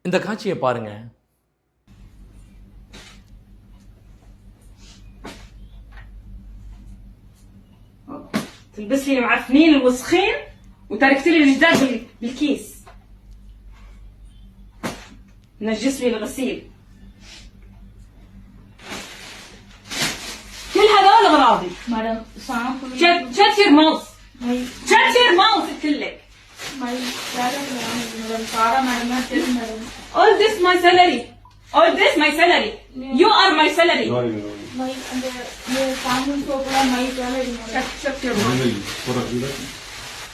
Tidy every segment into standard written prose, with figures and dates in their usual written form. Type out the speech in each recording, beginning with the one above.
இந்த காட்சியை பாருங்க. تلبس لي المعفنين الوسخين وتركت لي الجداد بالكيس. نجس لي الغسيل. كل هذول اغراضي. Madam, sample. Shut your mouth. Shut your mouth كلك. My madam, Sara madam, not tell madam. All this my salary. All this my salary. You are my salary. My and the sample so far my salary madam. Shut your mouth. الصورة في ايدك.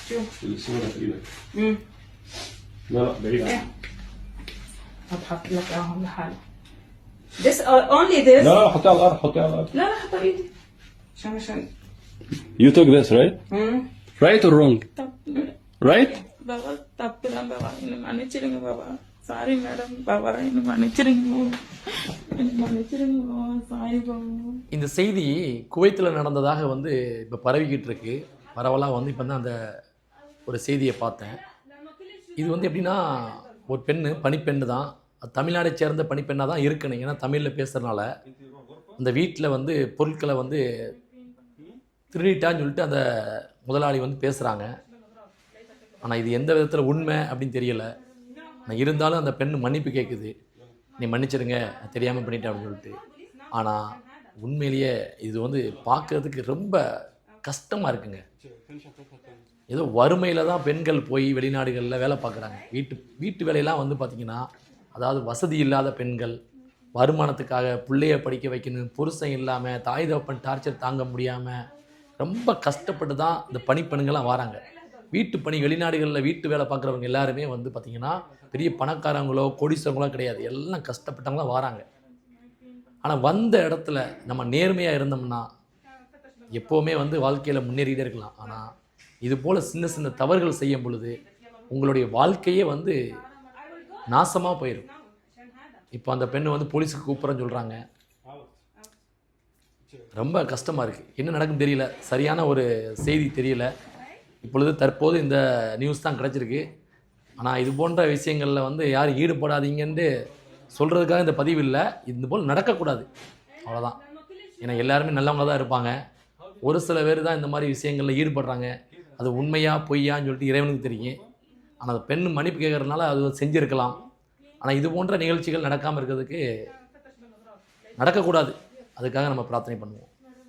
شوف. الصورة في ايدك. امم لا بعيد. هتحط لك اياهم لحالك. This only this. لا حطيها على الارض، حطيها على الارض. لا لا حط ايدي. عشان. You took this, right? Right or wrong? Right? Baba, தப்புதான் பாபா, என்ன மன்னிச்சிடுங்க Baba. Sorry madam Baba, என்ன மன்னிச்சிடுங்க என்ன மன்னிச்சிடுங்க Baba, sorry Baba. இந்த செய்தி குவைத்தில் நடந்ததாக வந்து இப்போ பரவிக்கிட்டு இருக்கு. பரவலாக வந்து இப்போ தான் அந்த ஒரு செய்தியை பார்த்தேன். இது வந்து எப்படின்னா, ஒரு பெண்ணு பணிப்பெண்ணு தான், அது தமிழ்நாடை சேர்ந்த பணிப்பெண்ணாக தான் இருக்கணும். ஏன்னா தமிழில் பேசுகிறதுனால அந்த வீட்டில் வந்து பொருட்களை வந்து திருடிட்டான்னு சொல்லிட்டு அந்த முதலாளி வந்து பேசுகிறாங்க. ஆனால் இது எந்த விதத்தில் உண்மை அப்படின்னு தெரியலை. ஆனால் இருந்தாலும் அந்த பெண்ணு மன்னிப்பு கேட்குது, நீ மன்னிச்சிடுங்க தெரியாமல் பண்ணிட்டேன் அப்படின்னு சொல்லிட்டு. ஆனால் உண்மையிலேயே இது வந்து பார்க்குறதுக்கு ரொம்ப கஷ்டமாக இருக்குங்க. ஏதோ வறுமையில் தான் பெண்கள் போய் வெளிநாடுகளில் வேலை பார்க்குறாங்க. வீட்டு வேலையெல்லாம் வந்து பார்த்திங்கன்னா, அதாவது வசதி இல்லாத பெண்கள், வருமானத்துக்காக பிள்ளைய படிக்க வைக்கணும், புருஷன் இல்லாமல் தாய் தகப்பன் டார்ச்சர் தாங்க முடியாமல் ரொம்ப கஷ்டப்பட்டு தான் இந்த பணிப்பெண்கள்லாம் வராங்க. வீட்டு பணி வெளிநாடுகளில் வீட்டு வேலை பார்க்குறவங்க எல்லாருமே வந்து பார்த்திங்கன்னா பெரிய பணக்காரங்களோ கோடீஸ்வரங்களோ கிடையாது, எல்லாம் கஷ்டப்பட்டவங்களாம் வராங்க. ஆனால் வந்த இடத்துல நம்ம நேர்மையாக இருந்தோம்னா எப்போவுமே வந்து வாழ்க்கையில் முன்னேறிகிட்டே இருக்கலாம். ஆனால் இது போல் சின்ன சின்ன தவறுகள் செய்யும் பொழுது உங்களுடைய வாழ்க்கையே வந்து நாசமாக போயிடும். இப்போ அந்த பெண்ணு வந்து போலீஸுக்கு கூப்பிட்றேன்னு சொல்கிறாங்க. ரொம்ப கஷ்டமாக இருக்குது. என்ன நடக்குன்னு தெரியல, சரியான ஒரு செய்தி தெரியல. இப்பொழுது தற்போது இந்த நியூஸ் தான் கிடச்சிருக்கு. ஆனால் இது போன்ற விஷயங்களில் வந்து யாரும் ஈடுபடாதீங்கன்னு சொல்கிறதுக்காக இந்த பதிவு இல்லை. இது போல் நடக்கக்கூடாது, அவ்வளோதான். ஏன்னா எல்லாருமே நல்லவங்க தான் இருப்பாங்க. ஒரு சில பேர் தான் இந்த மாதிரி விஷயங்களில் ஈடுபடுறாங்க. அது உண்மையா பொய்யான்னு சொல்லிட்டு இறைவனுக்கு தெரியும். ஆனால் அந்த பெண் மன்னிப்பு கேட்குறதுனால அது செஞ்சுருக்கலாம். ஆனால் இது போன்ற நிகழ்ச்சிகள் நடக்காமல் இருக்கிறதுக்கு நடக்கக்கூடாது. அதுக்காக நம்ம பிரார்த்தனை பண்ணுவோம்.